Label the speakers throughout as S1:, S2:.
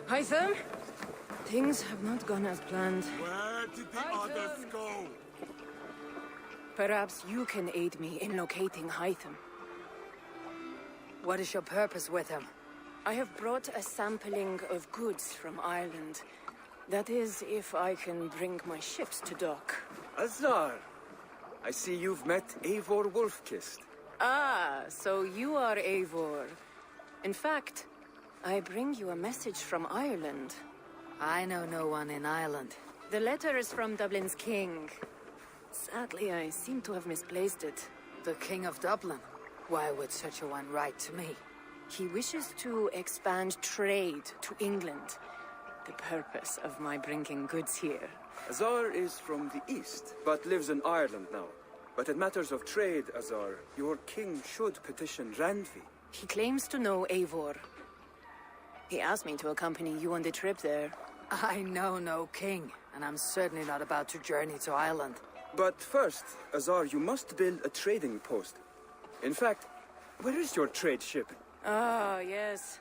S1: Hytham? Things have not gone as planned.
S2: Where did the others go?
S1: Perhaps you can aid me in locating Hytham.
S3: What is your purpose with him?
S1: I have brought a sampling of goods from Ireland. That is, if I can bring my ships to dock.
S4: Azar! I see you've met Eivor Wolfkist.
S1: Ah, so you are Eivor. In fact, I bring you a message from Ireland.
S3: I know no one in Ireland.
S1: The letter is from Dublin's king. Sadly, I seem to have misplaced it.
S3: The King of Dublin? Why would such a one write to me?
S1: He wishes to expand trade to England. The purpose of my bringing goods here.
S4: Azar is from the east, but lives in Ireland now. But in matters of trade, Azar, your king should petition Randvi.
S1: He claims to know Eivor. He asked me to accompany you on the trip there.
S3: I know no king, and I'm certainly not about to journey to Ireland.
S4: But first, Azar, you must build a trading post. In fact, where is your trade ship?
S1: Ah, yes.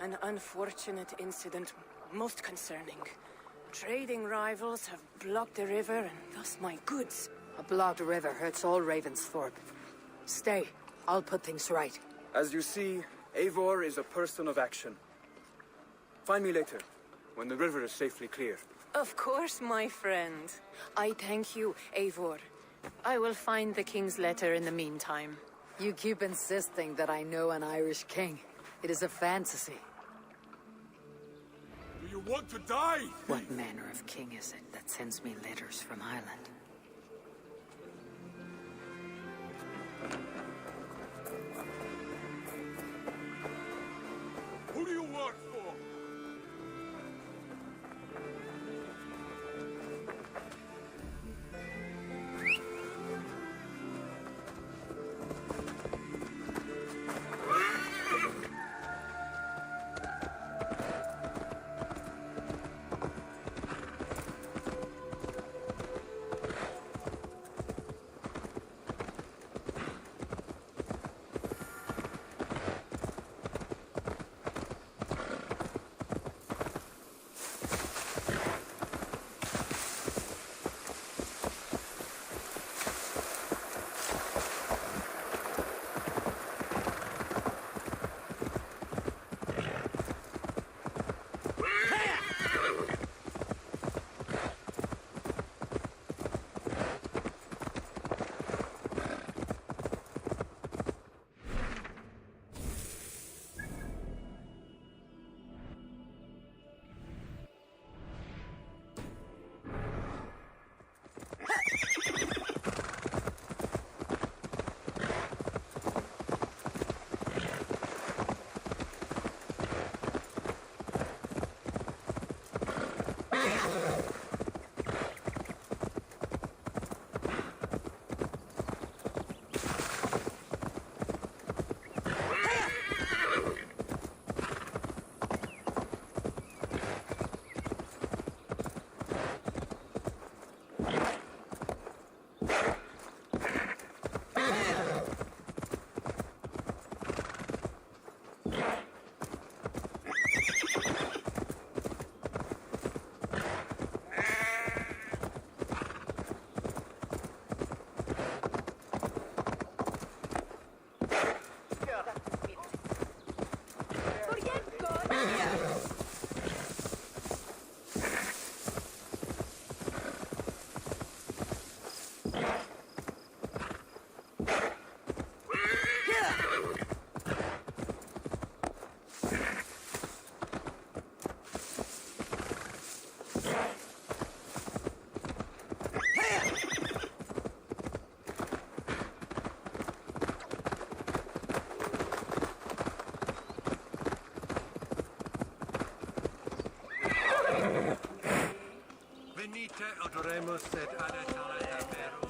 S1: An unfortunate incident, most concerning. Trading rivals have blocked the river, and thus my goods.
S3: A blocked river hurts all Ravensthorpe. Stay. I'll put things right.
S4: As you see, Eivor is a person of action. Find me later, when the river is safely clear.
S1: Of course, my friend. I thank you, Eivor. I will find the king's letter in the meantime.
S3: You keep insisting that I know an Irish king. It is a fantasy.
S2: Do you want to die?
S3: What manner of king is it that sends me letters from Ireland?
S2: Who do you work for?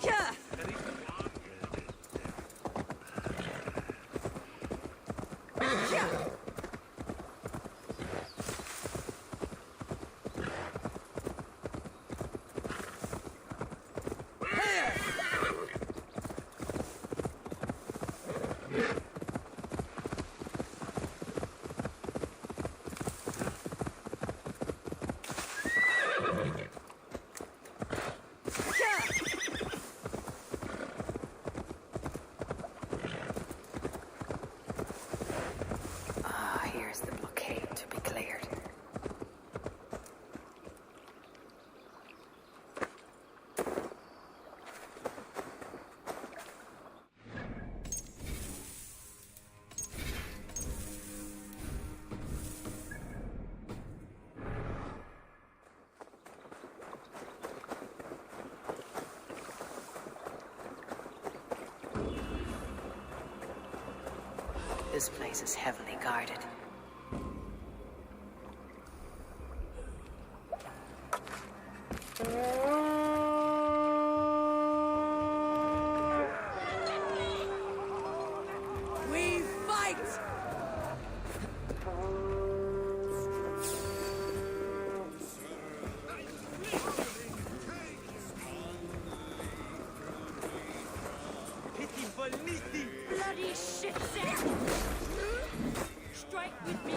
S3: Yeah! This place is heavily guarded.
S1: We fight!
S5: Bloody shit! Strike with me!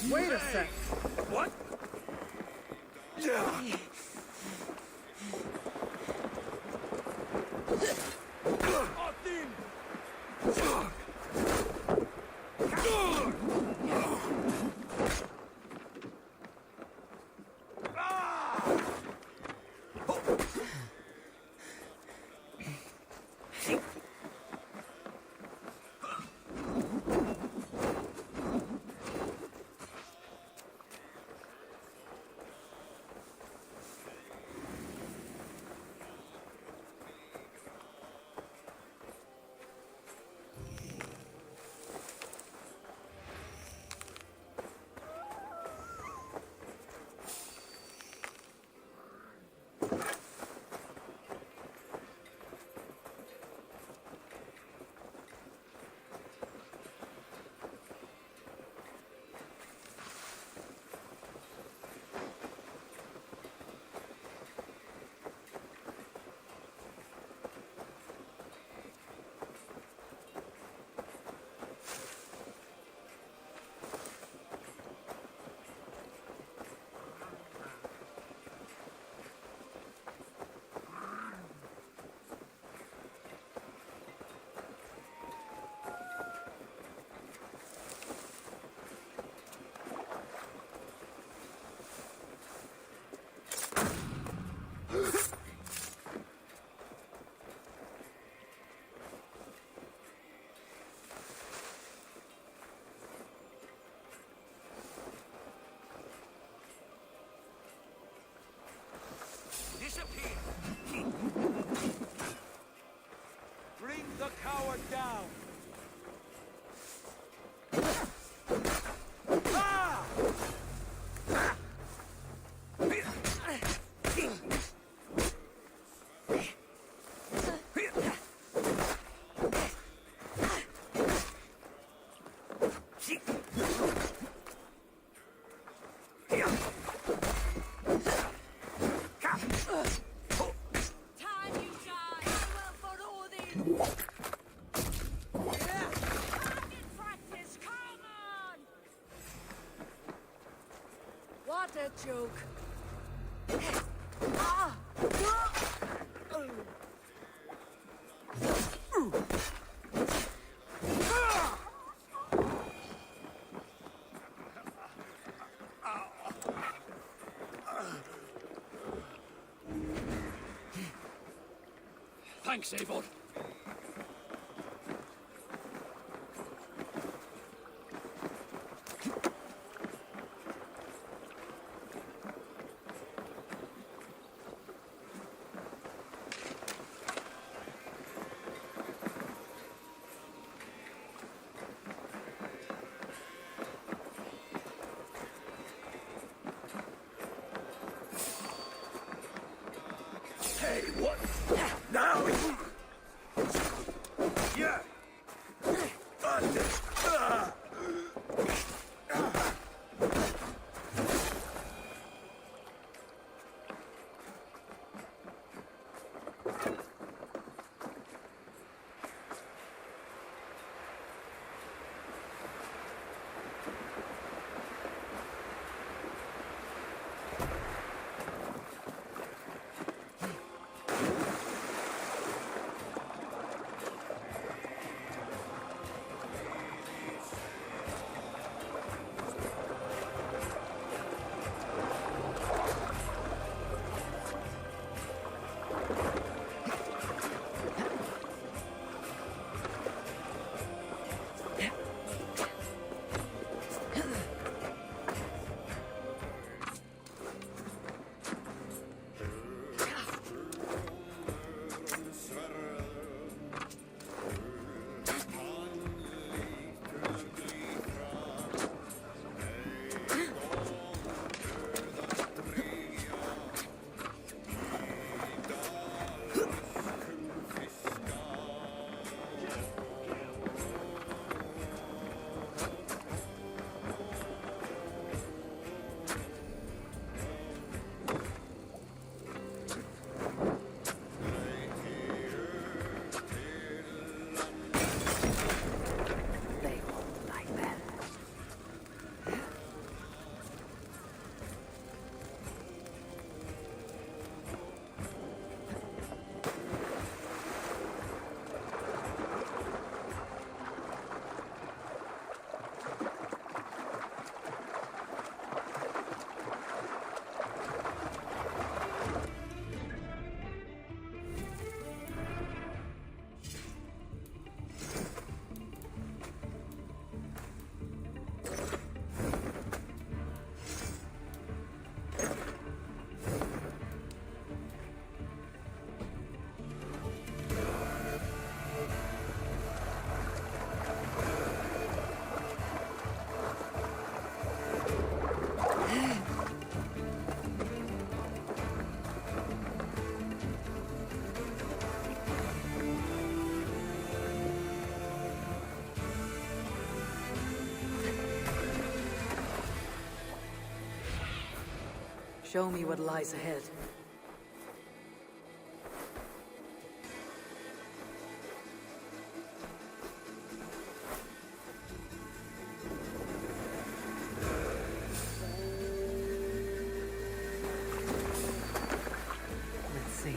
S3: Wait a sec.
S2: What? Yeah.
S5: Time you die! Well for Odin! Target practice, come on!
S3: What a joke.
S6: Thanks, Eivor.
S2: Hey, what? Now? Yeah.
S3: They won't like that. Show me what lies ahead. Let's see.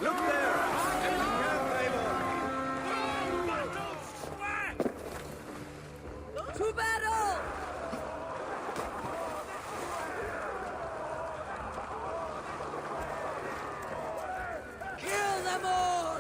S2: Look there!
S5: To battle! Kill them all!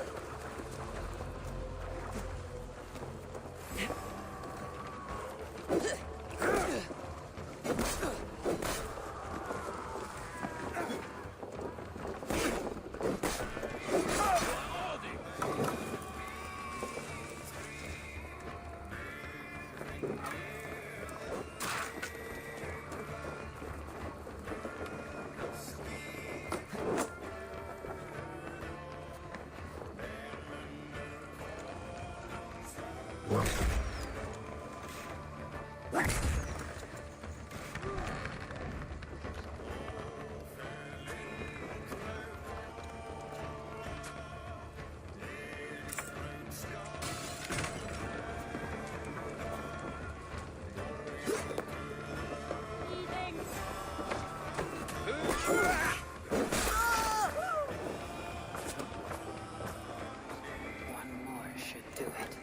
S3: One more should do it.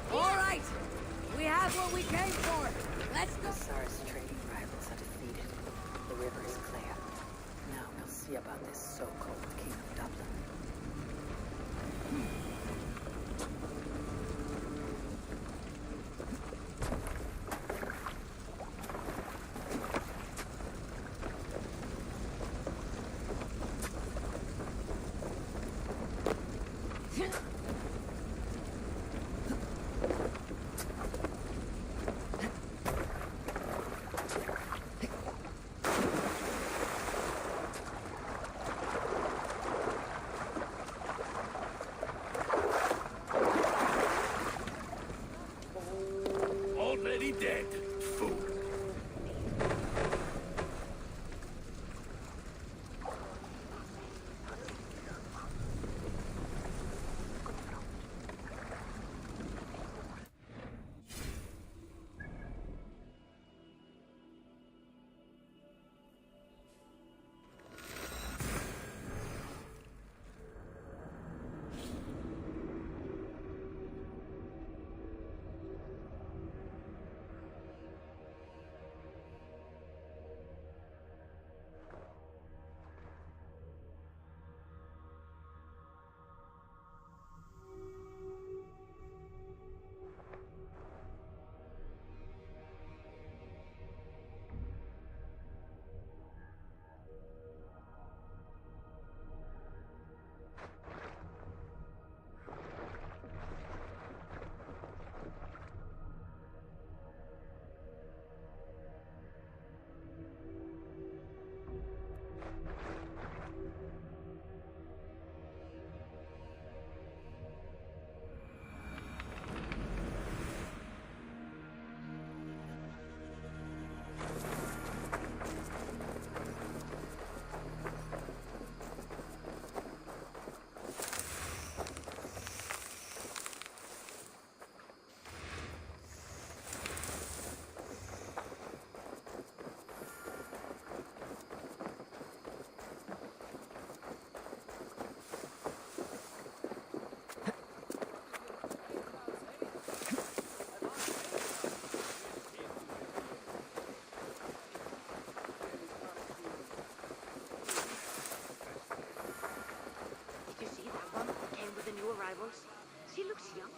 S5: All right! We have what we came for! Let's go!
S3: Sar's trading rivals are defeated. The river is clear. Now we'll see about this so-called King of Dublin.
S2: Already dead, fool.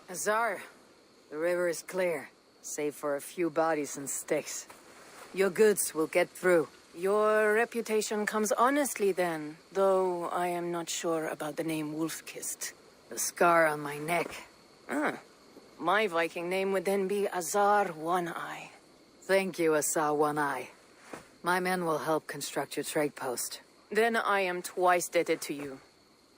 S3: Azar, the river is clear, save for a few bodies and sticks. Your goods will get through.
S1: Your reputation comes honestly then, though I am not sure about the name Wolf-Kissed.
S3: The scar on my neck.
S1: Ah, my Viking name would then be Azar One-Eye.
S3: Thank you, Azar One-Eye. My men will help construct your trade post.
S1: Then I am twice indebted to you.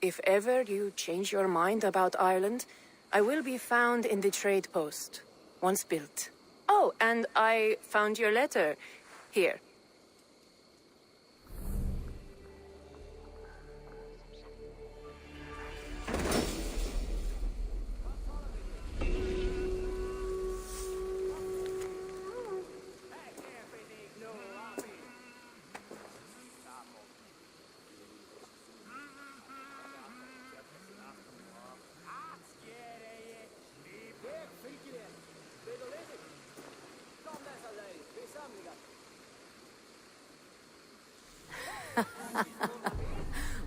S1: If ever you change your mind about Ireland, I will be found in the trade post, once built. Oh, and I found your letter. Here.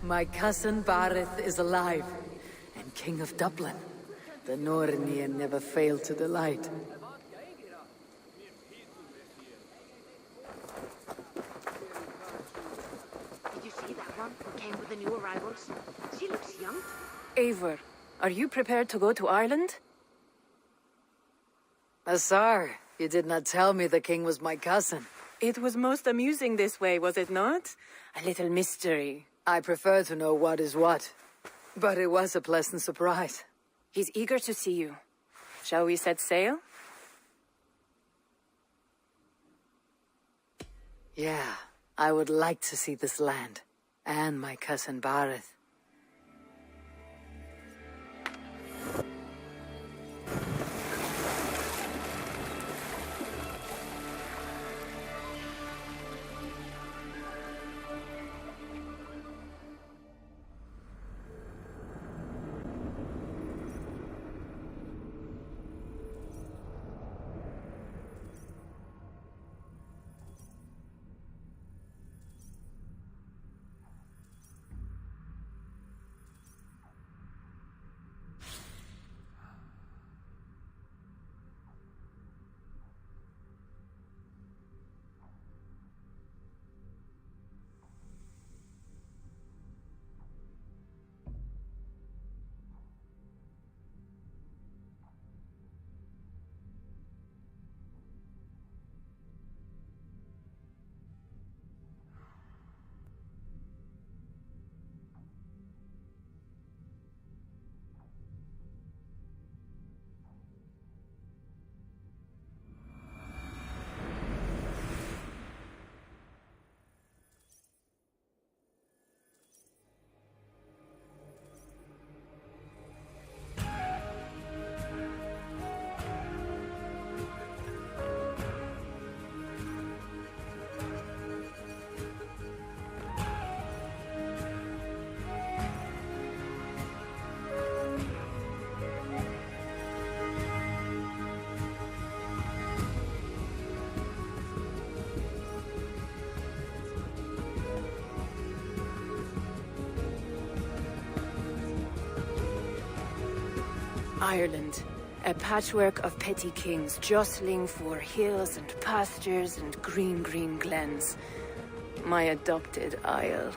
S3: My cousin Barith is alive, and King of Dublin. The Nornian never failed to delight.
S6: Did you see that one who came with the new arrivals? She looks young.
S1: Eivor, are you prepared to go to Ireland?
S3: Azar, you did not tell me the king was my cousin.
S1: It was most amusing this way, was it not? A little mystery.
S3: I prefer to know what is what. But it was a pleasant surprise.
S1: He's eager to see you. Shall we set sail?
S3: Yeah, I would like to see this land. And my cousin Barith.
S1: Ireland, a patchwork of petty kings jostling for hills and pastures and green glens. My adopted isle.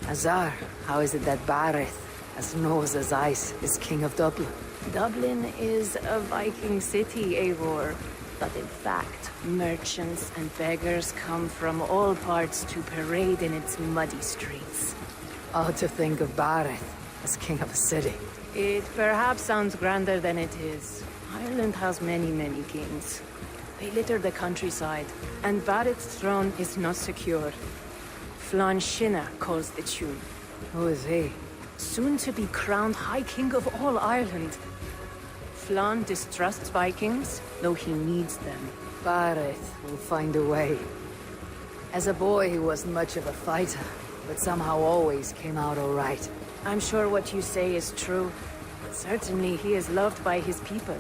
S3: Azar, how is it that Barith, as nose as ice, is king of Dublin?
S1: Dublin is a Viking city, Eivor. But in fact, merchants and beggars come from all parts to parade in its muddy streets.
S3: Oh, to think of Barith as king of a city.
S1: It perhaps sounds grander than it is. Ireland has many kings. They litter the countryside, and Barith's throne is not secure. Flann Sinna calls the tune.
S3: Who is he?
S1: Soon to be crowned High King of all Ireland. Flann distrusts Vikings, though he needs them.
S3: Barith will find a way. As a boy, he wasn't much of a fighter, but somehow always came out all right.
S1: I'm sure what you say is true. Certainly he is loved by his people.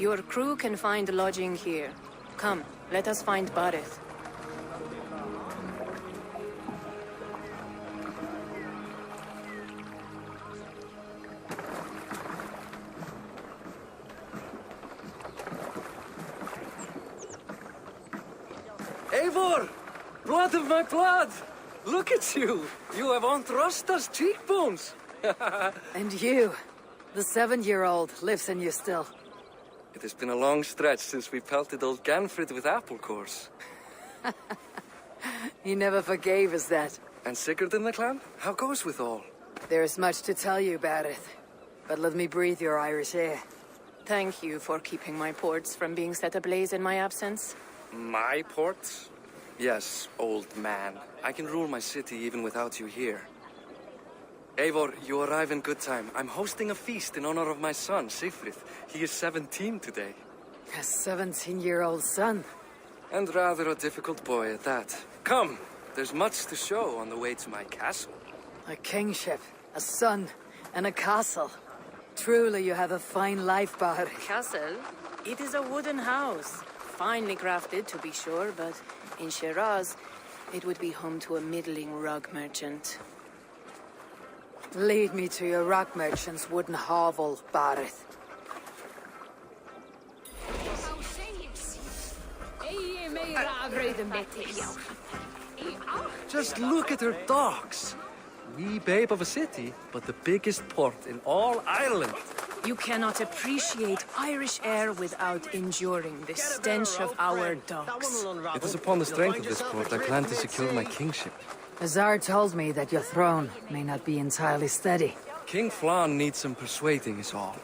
S1: Your crew can find lodging here. Come, let us find Barith.
S7: Eivor! Blood of my blood! Look at you! You have Aunt Rosta's cheekbones!
S3: And you, the 7-year-old, lives in you still.
S7: It has been a long stretch since we pelted old Ganfrid with apple cores.
S3: He never forgave us that.
S7: And Sigurd in the clan? How goes with all?
S3: There's much to tell you, Barith. But let me breathe your Irish air.
S1: Thank you for keeping my ports from being set ablaze in my absence.
S7: My ports? Yes, old man. I can rule my city even without you here. Eivor, you arrive in good time. I'm hosting a feast in honor of my son, Sigfrid. He is 17 today.
S3: A 17-year-old son.
S7: And rather a difficult boy at that. Come, there's much to show on the way to my castle.
S3: A kingship, a son, and a castle. Truly you have a fine life, Barith.
S1: Castle? It is a wooden house. Finely crafted, to be sure, but in Shiraz, it would be home to a middling rug merchant.
S3: Lead me to your rock merchant's wooden hovel, Barith.
S7: Just look at her docks. Wee babe of a city, but the biggest port in all Ireland.
S1: You cannot appreciate Irish air without enduring the stench of our docks.
S7: It is upon the strength of this port I plan to secure my kingship.
S3: Azar told me that your throne may not be entirely steady.
S7: King Flann needs some persuading is all.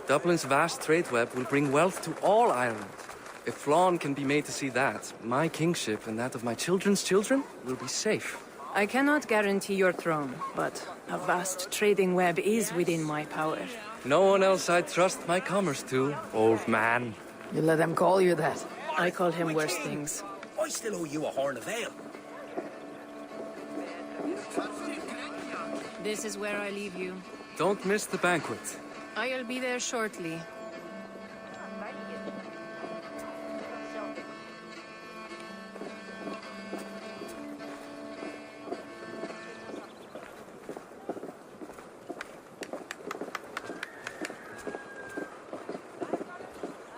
S7: Dublin's vast trade web will bring wealth to all Ireland. If Flann can be made to see that, my kingship and that of my children's children will be safe.
S1: I cannot guarantee your throne, but a vast trading web is within my power.
S7: No one else I'd trust my commerce to, old man.
S3: You let them call you that.
S1: I call him worse things.
S2: I still owe you a horn of ale.
S1: This is where I leave you.
S7: Don't miss the banquet.
S1: I'll be there shortly.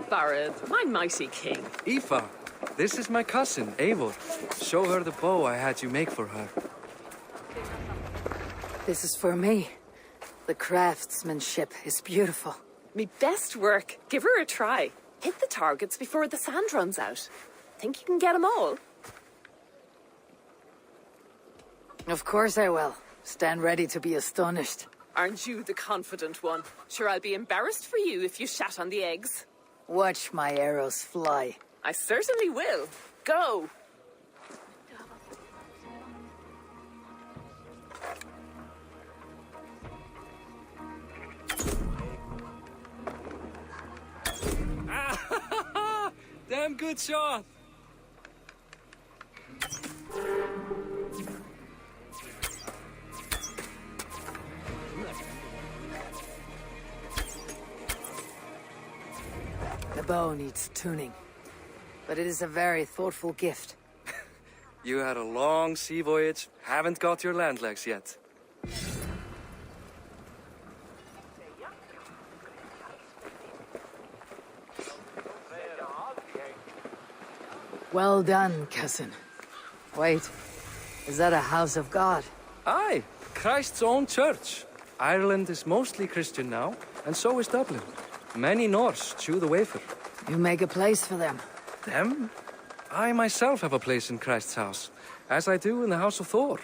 S8: Barith, my mighty king.
S7: Aoife, this is my cousin, Eivor. Show her the bow I had you make for her.
S3: This is for me. The craftsmanship is beautiful.
S8: Me best work. Give her a try. Hit the targets before the sand runs out. Think you can get 'em all?
S3: Of course I will. Stand ready to be astonished.
S8: Aren't you the confident one? Sure, I'll be embarrassed for you if you shat on the eggs.
S3: Watch my arrows fly.
S8: I certainly will. Go!
S7: Damn good shot!
S3: The bow needs tuning. But it is a very thoughtful gift.
S7: You had a long sea voyage, haven't got your land legs yet.
S3: Well done, cousin. Wait, is that a house of God?
S7: Aye, Christ's own church. Ireland is mostly Christian now, and so is Dublin. Many Norse chew the wafer.
S3: You make a place for them.
S7: Them? I myself have a place in Christ's house, as I do in the house of Thor.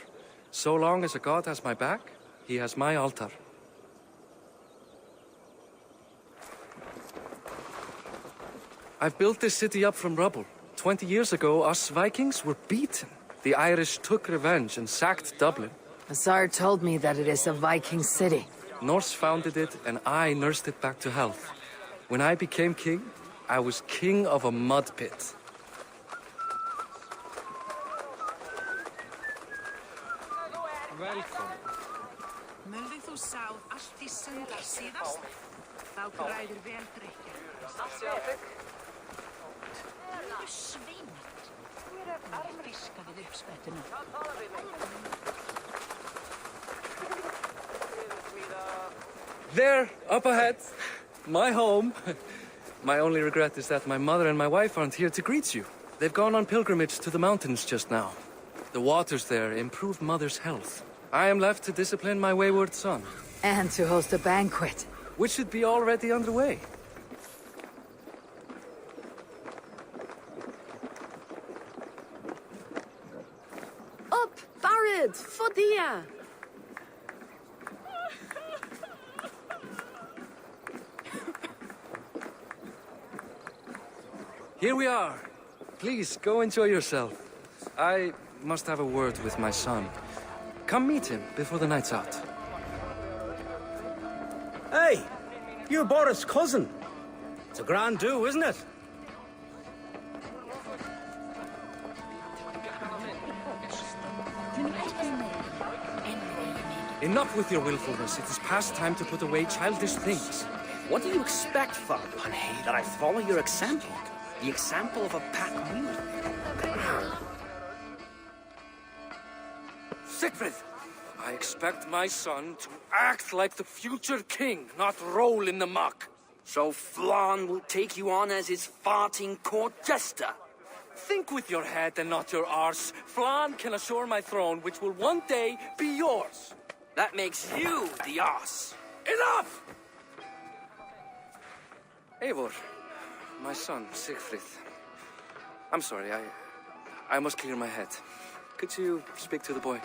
S7: So long as a god has my back, he has my altar. I've built this city up from rubble. 20 years ago, us Vikings were beaten. The Irish took revenge and sacked Dublin.
S3: Azar told me that it is a Viking city.
S7: Norse founded it, and I nursed it back to health. When I became king, I was king of a mud pit.
S9: Velkommen. Meldið þú sá allt í sundar síðast?
S6: Þá græður vel drykja. Svind. Fiska við uppsprettuna.
S7: There, up ahead. My home. My only regret is that my mother and my wife aren't here to greet you. They've gone on pilgrimage to the mountains just now. The waters there improve Mother's health. I am left to discipline my wayward son.
S3: And to host a banquet.
S7: Which should be already underway.
S8: Up, Barid, Fodia.
S7: Here we are. Please, go enjoy yourself. I must have a word with my son. Come meet him before the night's out.
S2: Hey, you're Boris' cousin. It's a grand do, isn't it?
S7: Enough with your willfulness. It is past time to put away childish things.
S2: What do you expect, Father? That I follow your example? The example of a pack mule?
S7: Siegfried! I expect my son to act like the future king, not roll in the muck.
S2: So Flan will take you on as his farting court jester?
S7: Think with your head and not your arse. Flan can assure my throne, which will one day be yours.
S2: That makes you the ass.
S7: Enough! Eivor, my son, Siegfried. I'm sorry, I must clear my head. Could you speak to the boy?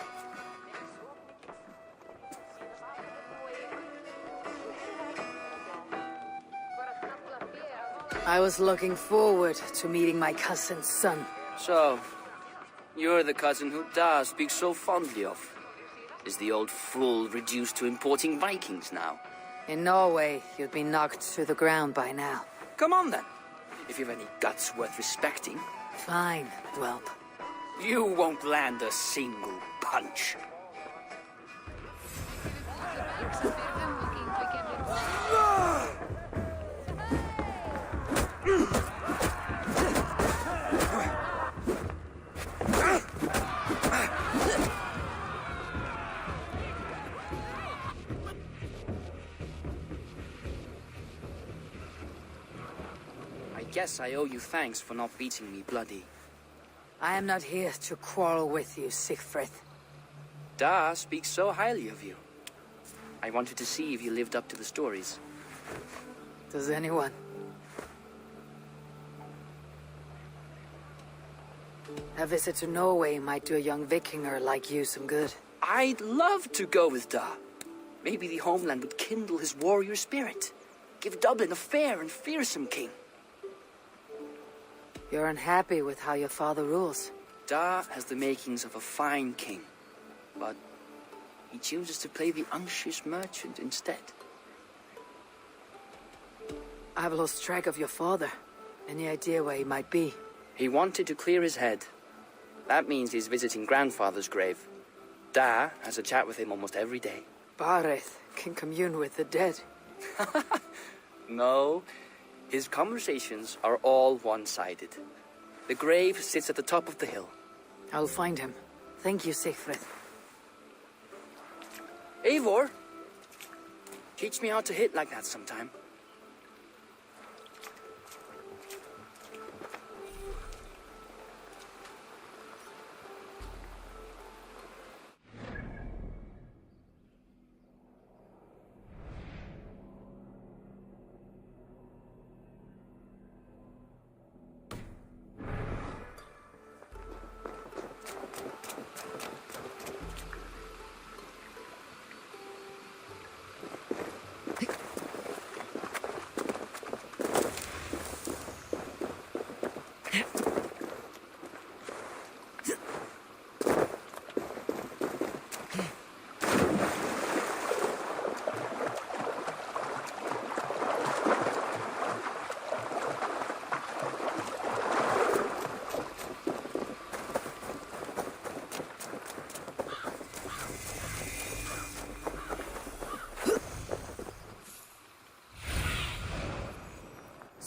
S3: I was looking forward to meeting my cousin's son.
S2: So, you're the cousin who Da speaks so fondly of. Is the old fool reduced to importing Vikings now?
S3: In Norway, you'd be knocked to the ground by now.
S2: Come on then, if you've any guts worth respecting.
S3: Fine, whelp.
S2: You won't land a single punch. I guess I owe you thanks for not beating me bloody.
S3: I am not here to quarrel with you, Siegfried.
S2: Da speaks so highly of you. I wanted to see if you lived up to the stories.
S3: Does anyone? A visit to Norway might do a young Vikinger like you some good.
S2: I'd love to go with Da. Maybe the homeland would kindle his warrior spirit. Give Dublin a fair and fearsome king.
S3: You're unhappy with how your father rules.
S2: Da has the makings of a fine king, but he chooses to play the unctuous merchant instead.
S3: I've lost track of your father. Any idea where he might be?
S2: He wanted to clear his head. That means he's visiting grandfather's grave. Da has a chat with him almost every day.
S3: Bareth can commune with the dead.
S2: No, his conversations are all one-sided. The grave sits at the top of the hill.
S3: I'll find him. Thank you, Siegfried.
S2: Eivor, teach me how to hit like that sometime.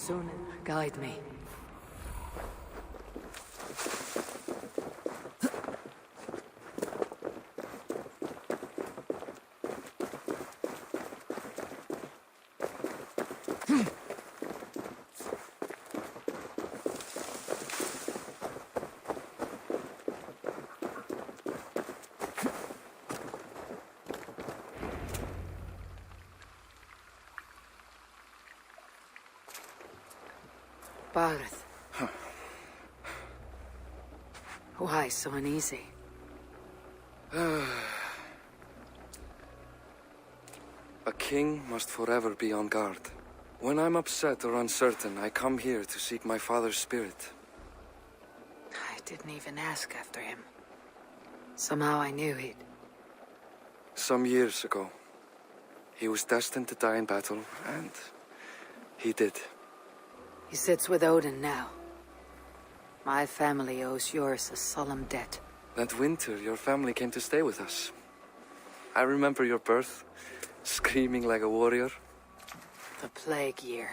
S3: soon. Guide me. Barth. Why so uneasy?
S7: A king must forever be on guard. When I'm upset or uncertain, I come here to seek my father's spirit.
S3: I didn't even ask after him. Somehow I knew he'd...
S7: Some years ago, he was destined to die in battle, and he did.
S3: He sits with Odin now. My family owes yours a solemn debt.
S7: That winter, your family came to stay with us. I remember your birth, screaming like a warrior.
S3: The plague year.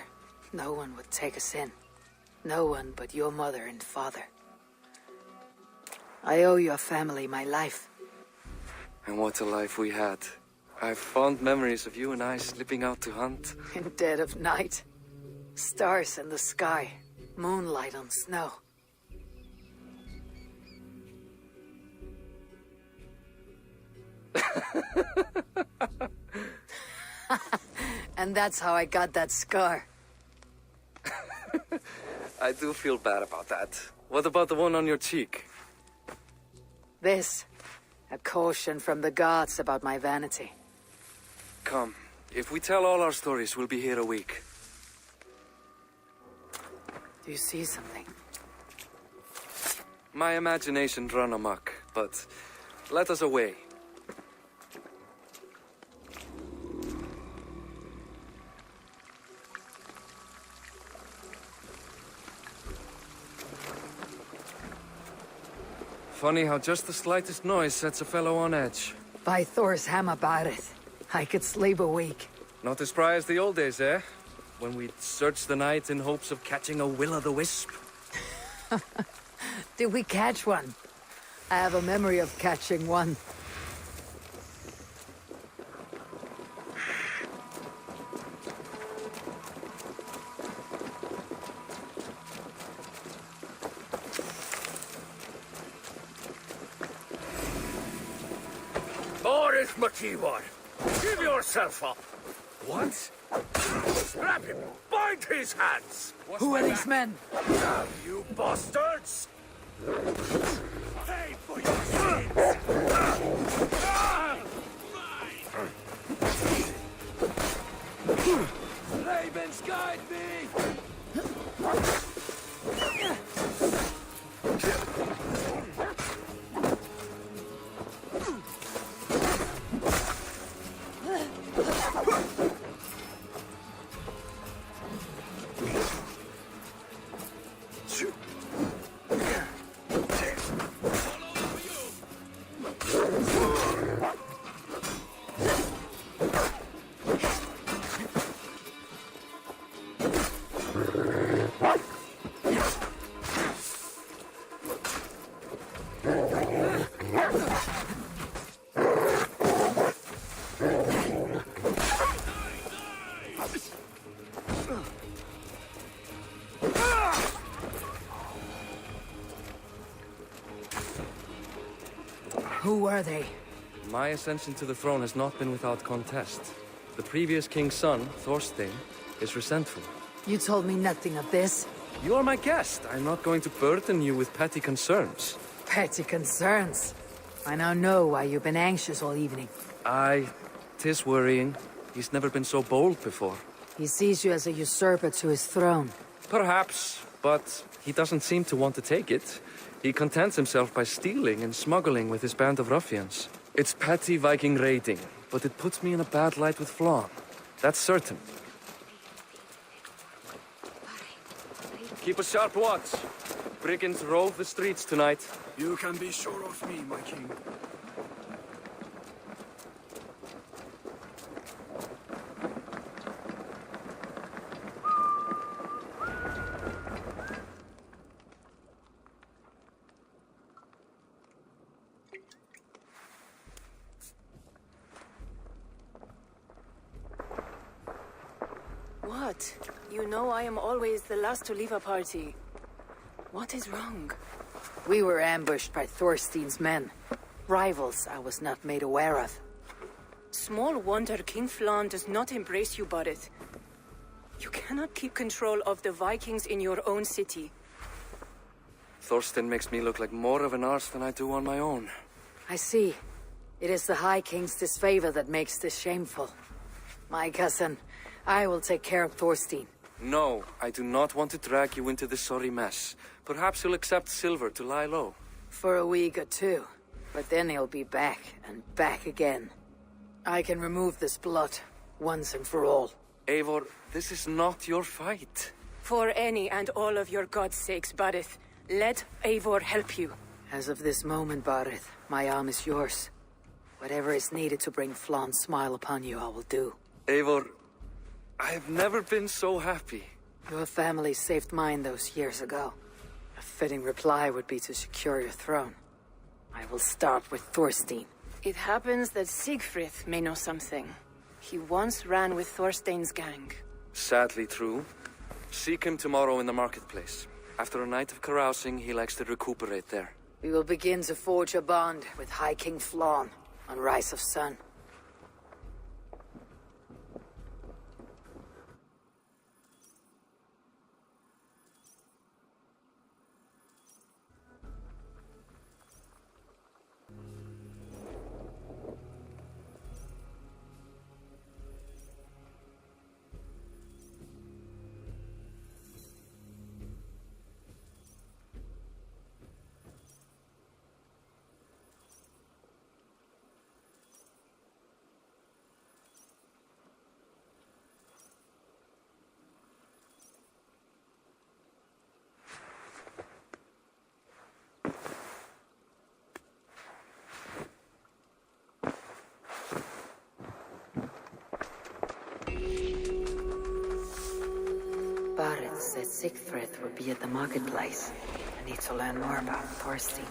S3: No one would take us in. No one but your mother and father. I owe your family my life.
S7: And what a life we had. I have fond memories of you and I slipping out to hunt.
S3: In dead of night. Stars in the sky. Moonlight on snow. And that's how I got that scar.
S7: I do feel bad about that. What about the one on your cheek?
S3: This. A caution from the gods about my vanity.
S7: Come, if we tell all our stories, we'll be here a week.
S3: Do you see something?
S7: My imagination run amok, but let us away. Funny how just the slightest noise sets a fellow on edge.
S3: By Thor's hammer, Barith. I could sleep a week.
S7: Not as spry as the old days, eh? When we'd search the night in hopes of catching a will-o'-the-wisp.
S3: Did we catch one? I have a memory of catching one.
S9: Boris Mativor, give yourself up.
S7: What?
S9: Grab him! Bind his hands!
S3: Who are these men?
S9: Now, you bastards! Pay for your sins! Ravens, guide me!
S3: Who were they?
S7: My ascension to the throne has not been without contest. The previous king's son, Thorstein, is resentful.
S3: You told me nothing of this.
S7: You are my guest. I'm not going to burden you with petty concerns.
S3: Petty concerns. I now know why you've been anxious all evening.
S7: Aye, 'tis worrying. He's never been so bold before.
S3: He sees you as a usurper to his throne.
S7: Perhaps, but he doesn't seem to want to take it. He contents himself by stealing and smuggling with his band of ruffians. It's petty Viking raiding, but it puts me in a bad light with Flann. That's certain. Keep a sharp watch. Brigands rove the streets tonight.
S4: You can be sure of me, my king.
S1: What? You know I am always the last to leave a party. What is wrong?
S3: We were ambushed by Thorstein's men. Rivals I was not made aware of.
S1: Small wonder King Flan does not embrace you, Barith. You cannot keep control of the Vikings in your own city.
S7: Thorstein makes me look like more of an arse than I do on my own.
S3: I see. It is the High King's disfavor that makes this shameful. My cousin, I will take care of Thorstein.
S7: No, I do not want to drag you into this sorry mess. Perhaps you'll accept silver to lie low.
S3: For a week or two. But then he'll be back, and back again. I can remove this blood, once and for all.
S7: Eivor, this is not your fight.
S1: For any and all of your god's sakes, Barith, let Eivor help you.
S3: As of this moment, Barith, my arm is yours. Whatever is needed to bring Flan's smile upon you, I will do.
S7: Eivor, I have never been so happy.
S3: Your family saved mine those years ago. A fitting reply would be to secure your throne. I will start with Thorstein.
S1: It happens that Siegfried may know something. He once ran with Thorstein's gang.
S7: Sadly true. Seek him tomorrow in the marketplace. After a night of carousing, he likes to recuperate there.
S3: We will begin to forge a bond with High King Flan on Rise of Sun. Barith said Siegfried would be at the marketplace. I need to learn more about Thorstein.